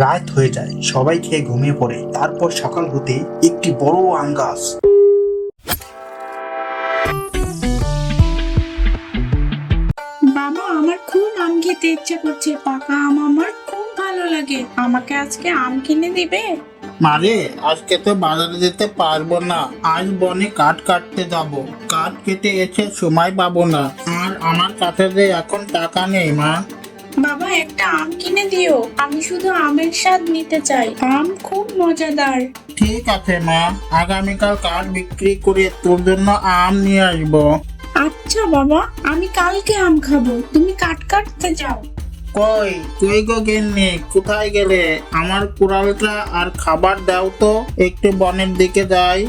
রাত হয়ে যায়, সবাই খেয়ে ঘুমিয়ে পড়ে। তারপর সকাল হতে একটি বড় আম গাছ। বাবা, আমার খুব আম খেতে ইচ্ছে করছে। পাকা আম আমার খুব ভালো লাগে। আমাকে আজকে আম কিনে দিবে? মারে, আজকে তো বাজারে যেতে পারবো না। আজ বনে কাঠ কাটতে যাব। কাঠ কেটে এসে সময় পাবো না। আর আমার কাছে যে এখন টাকা নেই মা। বাবা, একটা আম কিনে দিও। আমি শুধু আমের স্বাদ নিতে চাই। আম খুব মজাদার। ঠিক আছে মা, আগামীকাল কাঠ বিক্রি করে তোর জন্য আম নিয়ে আসবো। আচ্ছা বাবা, আমি কালকে আম খাবো। তুমি কাট কাটতে যাও। কই তুই গো গিন্নি, কোথায় গেলে? আমার কুড়ালটা আর খাবার দাও তো, একটু বনের দিকে যাই।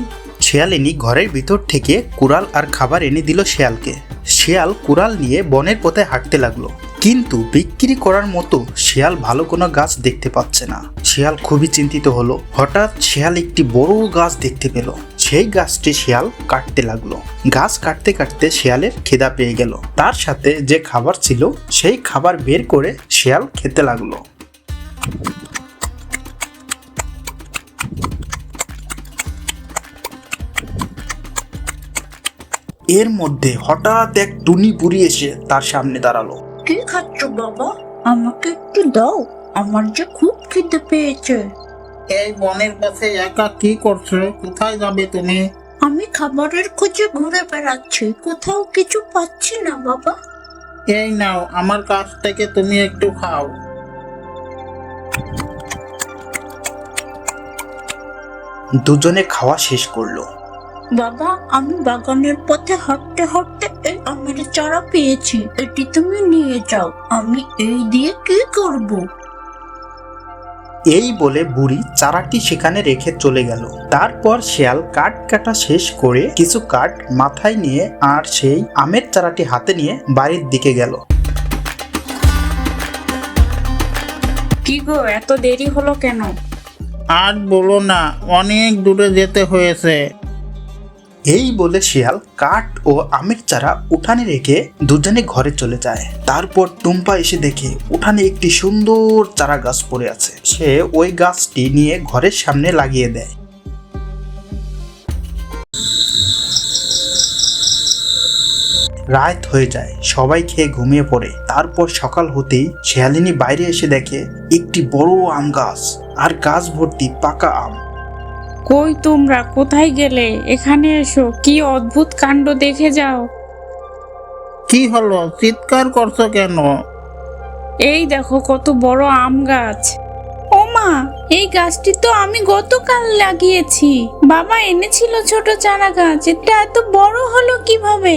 শিয়ালিনী ঘরের ভিতর থেকে কুড়াল আর খাবার এনে দিল শিয়ালকে। শিয়াল কুড়াল নিয়ে বনের পথে হাঁটতে লাগলো, কিন্তু বিক্রি করার মতো শিয়াল ভালো কোনো গাছ দেখতে পাচ্ছে না। শিয়াল খুবই চিন্তিত হলো। হঠাৎ শিয়াল একটি বড় গাছ দেখতে পেল। সেই গাছটি শিয়াল কাটতে লাগলো। গাছ কাটতে কাটতে শিয়ালের খিদা পেয়ে গেল। তার সাথে যে খাবার ছিল সেই খাবার বের করে শিয়াল খেতে লাগলো। এর মধ্যে হঠাৎ এক টুনি বুড়ি এসে তার সামনে দাঁড়ালো। কি খাচ্ছ বাবা? আমাকে একটু দাও, আমার যে খুব খিদে পেয়েছে। এই বনের কাছে একা কি করছো? কোথায় যাবে তুমি? আমি খাবারের খোঁজে ঘুরে বেড়াচ্ছি, কোথাও কিছু পাচ্ছি না বাবা। এই নাও, আমার কাছ থেকে তুমি একটু খাও। দুজনে খাওয়া শেষ করলো। বাবা, আমি বাগানের পথে হাঁটতে হাঁটতে এই আমের চারা পেয়েছি। এটি তুমি নিয়ে যাও। আমি এই দিয়ে কি করব? এই বলে বুড়ি চারাটি সেখানে রেখে চলে গেল। তারপর শিয়াল কাঠ কাটা শেষ করে কিছু কাঠ মাথায় নিয়ে আর সেই আমের চারাটি হাতে নিয়ে বাড়ির দিকে গেল। কি গো, এত দেরি হলো কেন? আর বলো না, অনেক দূরে যেতে হয়েছে। এই বলে শিয়াল কাঠ ও আমের চারা উঠানে রেখে দুজনে ঘরে চলে যায়। তারপর টুম্পা এসে দেখে উঠানে একটি সুন্দর চারা গাছ পড়ে আছে। সে ওই গাছটি নিয়ে ঘরের সামনে লাগিয়ে দেয়। রাত হয়ে যায়, সবাই খেয়ে ঘুমিয়ে পড়ে। তারপর সকাল হতেই শিয়ালিনী বাইরে এসে দেখে একটি বড় আম গাছ আর গাছ ভর্তি পাকা আম। কই তোমরা, কোথায় গেলে? এখানে এসো, কি অদ্ভুত কাণ্ড দেখে যাও। কি হলো, চিৎকার করছো কেন? এই দেখো কত বড় আম গাছ। ও মা, এই গাছটি তো আমি গতকাল লাগিয়েছি। বাবা এনেছিল ছোট চারা গাছ, এটা এত বড় হলো কিভাবে?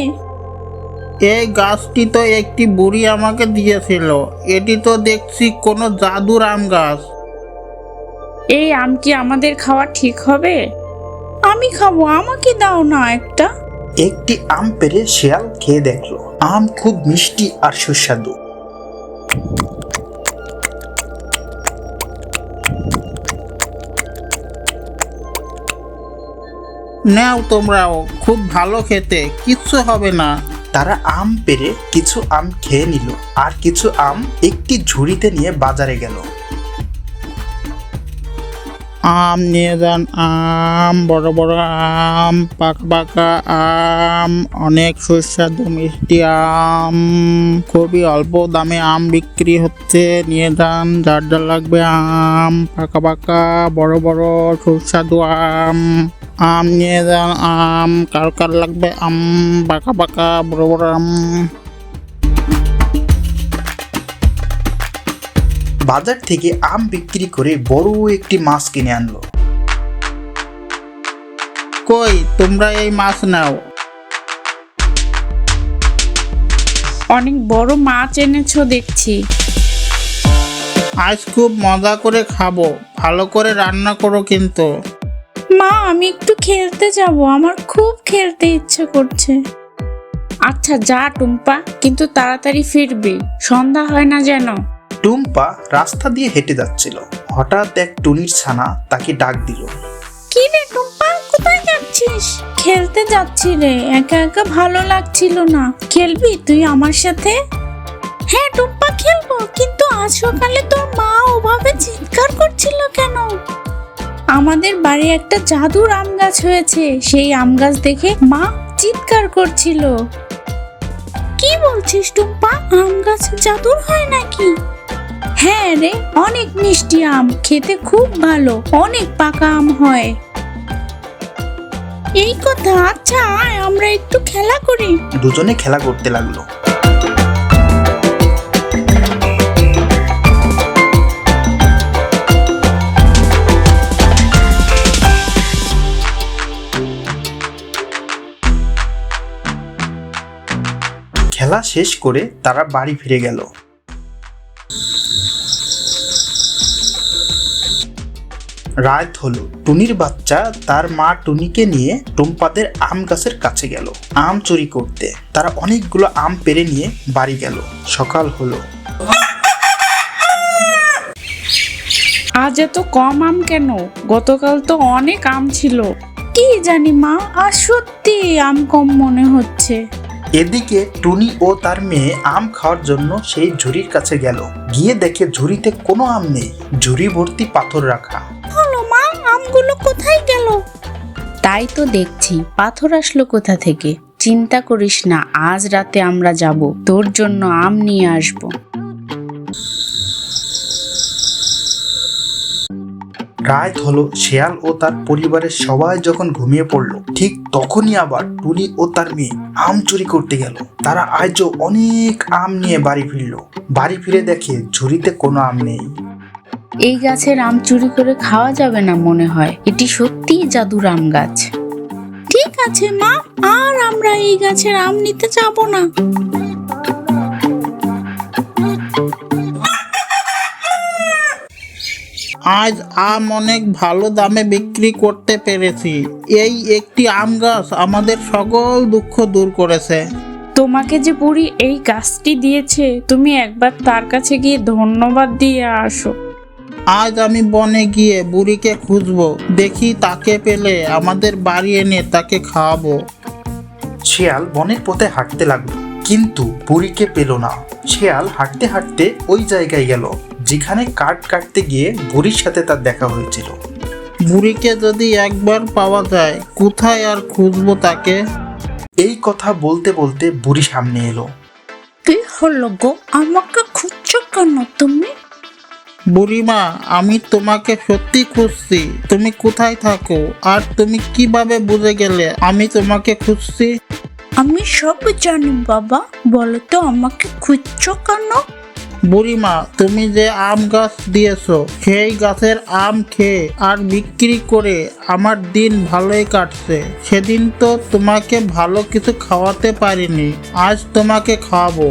এই গাছটি তো একটি বুড়ি আমাকে দিয়েছিল। এটি তো দেখছি কোনো জাদুর আম গাছ। এই আম কি আমাদের খাওয়া ঠিক হবে? আমি খাবো, আমাকে দাও না একটা। একটি আম পেড়ে শিয়াল খেয়ে দেখলো। আম খুব মিষ্টি আর সুস্বাদু। নাও তোমরাও, খুব ভালো খেতে, কিচ্ছু হবে না। তারা আম পেড়ে কিছু আম খেয়ে নিল আর কিছু আম একটি ঝুড়িতে নিয়ে বাজারে গেল। আম নিয়ে যান, আম, বড় বড় আম, পাকা পাকা আম, অনেক সুস্বাদু মিষ্টি আম। খুবই অল্প দামে আম বিক্রি হচ্ছে, নিয়ে যান যার যা লাগবে। আম, পাকা পাকা বড় বড় সুস্বাদু আম। আম নিয়ে যান, আম, কার কার লাগবে আম, পাকা পাকা বড় বড় আম। বাজার থেকে আম বিক্রি করে বড় একটি মাছ কিনে আনলো। কই তোমরা এই মাছ নাও। অনেক বড় মাছ এনেছো দেখছি। আজ খুব মজা করে খাবো, ভালো করে রান্না করো কিন্তু। মা, আমি একটু খেলতে যাব, আমার খুব খেলতে ইচ্ছে করছে। আচ্ছা যা টুম্পা, কিন্তু তাড়াতাড়ি ফিরবি, সন্ধ্যা হয় না যেন। টুম্পা রাস্তা দিয়ে হেঁটে যাচ্ছিল। হঠাৎ এক টুনির ছানা তাকে ডাক দিল। কি রে টুম্পা, কোথায় যাচ্ছিস? খেলতে যাচ্ছি রে, একা একা ভালো লাগছিল না। খেলবি তুই আমার সাথে? হ্যাঁ টুম্পা, খেলবো, কিন্তু আজ সকালে তোর মা ওভাবে চিৎকার করছিল কেন? আমাদের বাড়ি একটা জাদুর আম গাছ হয়েছে, সেই আম গাছ দেখে মা চিৎকার করছিল। কি বলছিস টুম্পা, আম গাছ জাদুর হয় নাকি? হ্যাঁ রে, অনেক মিষ্টি আম, খেতে খুব ভালো, অনেক পাকা আম হয়। এই কথা, আচ্ছা আয় আমরা একটু খেলা করি। দুজনে খেলা করতে লাগলো। খেলা শেষ করে তারা বাড়ি ফিরে গেল। রাত হলো। টুনির বাচ্চা তার মা টুনিকে নিয়ে টুম্পাদের আম গাছের কাছে গেল আম চুরি করতে। তারা অনেকগুলো আম পেড়ে নিয়ে বাড়ি গেল। সকাল হলো। আজ এত কম আম কেন? গতকাল তো অনেক আম ছিল। কি জানি মা, আজ সত্যি আম কম মনে হচ্ছে। এদিকে টুনি ও তার মেয়ে আম খাওয়ার জন্য সেই ঝুড়ির কাছে গেল। গিয়ে দেখে ঝুড়িতে কোনো আম নেই, ঝুড়ি ভর্তি পাথর রাখা। হলো মা, আমগুলো কোথায় গেল? তাই তো দেখছি, পাথর আসলো কোথা থেকে। চিন্তা করিস না, আজ রাতে আমরা যাব, তোর জন্য আম নিয়ে আসব। রাত হলো। শেয়াল ও তার পরিবারের সবাই যখন ঘুমিয়ে পড়লো, ঠিক তখনই আবার টুনি ও তার মেয়ে আম চুরি করতে গেল। তারা আজও অনেক আম নিয়ে বাড়ি ফিরলো। বাড়ি ফিরে দেখে ঝুড়িতে কোনো আম নেই। এই গাছের আম চুরি করে খাওয়া যাবে না মনে হয়, এটি সত্যিই জাদুর আম গাছ। ঠিক আছে মা, আর আমরা এই গাছের আম নিতে যাব না। আজ আম অনেক ভালো দামে বিক্রি করতে পেরেছি। এই একটি আম গাছ আমাদের সকল দুঃখ দূর করেছে। তোমাকে যে বুড়ি এই গাছটি দিয়েছে, তুমি একবার তার কাছে গিয়ে ধন্যবাদ দিয়ে আসো। আজ আমি বনে গিয়ে বুড়িকে খুঁজবো, দেখি তাকে পেলে আমাদের বাড়ি এনে তাকে খাওয়াবো। শেয়াল বনের পথে হাঁটতে লাগলো, কিন্তু বুড়িকে পেল না। শেয়াল হাঁটতে হাঁটতে ওই জায়গায় গেল যেখানে কাঠ কাটতে গিয়ে বুড়ির সাথে তার দেখা হয়েছিল। বুড়িকে যদি একবার পাওয়া যায়, কোথায় আর খুঁজবো তাকে। এই কথা বলতে বলতে বুড়ি সামনে এলো। কি হলো গো, আমাকে খুঁজছো কেন তুমি? বুড়িমা, আমি তোমাকে সত্যি খুঁজছি। তুমি কোথায় থাকো, আর তুমি কিভাবে বুঝে গেলে আমি তোমাকে খুঁজছি? আমি সব জানি বাবা, বলো তো আমাকে খুঁজছো কেন? বুড়িমা, তুমি যে আম গাছ দিয়েছো, সেই গাছের আম খেয়ে আর বিক্রি করে আমার দিন ভালোই কাটছে। সেদিন তো তোমাকে ভালো কিছু খাওয়াতে পারিনি, আজ তোমাকে খাওয়াবো।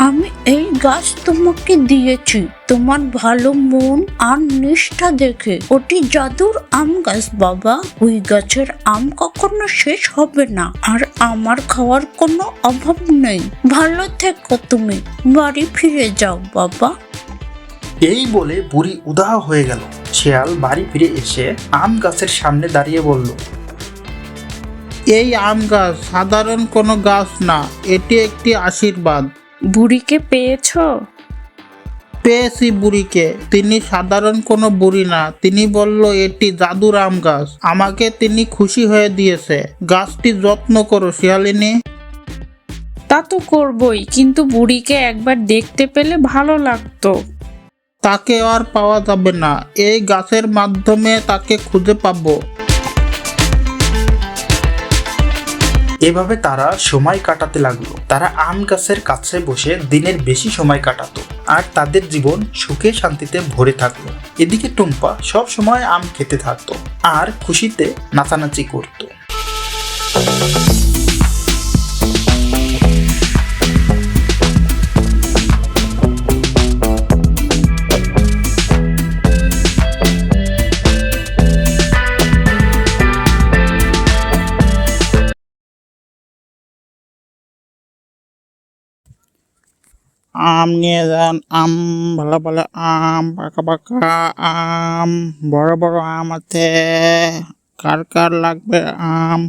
আমি এই গাছ তোমাকে দিয়েছি তোমার ভালো মন আর নিষ্ঠা দেখে। ওটি জাদুর আম গাছ বাবা, ওই গাছের আম কখনো শেষ হবে না, আর আমার খাওয়ার কোনো অভাব নেই। ভালো থেকো তুমি, বাড়ি ফিরে যাও বাবা। এই বলে বুড়ি উদাহ হয়ে গেল। শেয়াল বাড়ি ফিরে এসে আম গাছের সামনে দাঁড়িয়ে বলল, এই আম গাছ সাধারণ কোনো গাছ না, এটি একটি আশীর্বাদ। বুড়িকে পেয়েছো? পেয়েছি বুড়িকে। তিনি সাধারণ কোনো বুড়ি না, তিনি বলল এটি জাদুর আম গাছ। আমাকে তিনি খুশি হয়ে দিয়েছে। গাছটি যত্ন করো শিয়ালিনী। তা তো করবই, কিন্তু বুড়িকে একবার দেখতে পেলে ভালো লাগতো। তাকে আর পাওয়া যাবে না, এই গাছের মাধ্যমে তাকে খুঁজে পাবো। এভাবে তারা সময় কাটাতে লাগলো। তারা আম গাছের কাছে বসে দিনের বেশি সময় কাটাতো, আর তাদের জীবন সুখে শান্তিতে ভরে থাকলো। এদিকে টুম্পা সব সময় আম খেতে থাকতো আর খুশিতে নাচানাচি করতো। আম নিয়ে যান, আম ভালো ভালো আম, পাকা পাকা আম, বড় বড় আম আছে। কার কার লাগবে আম?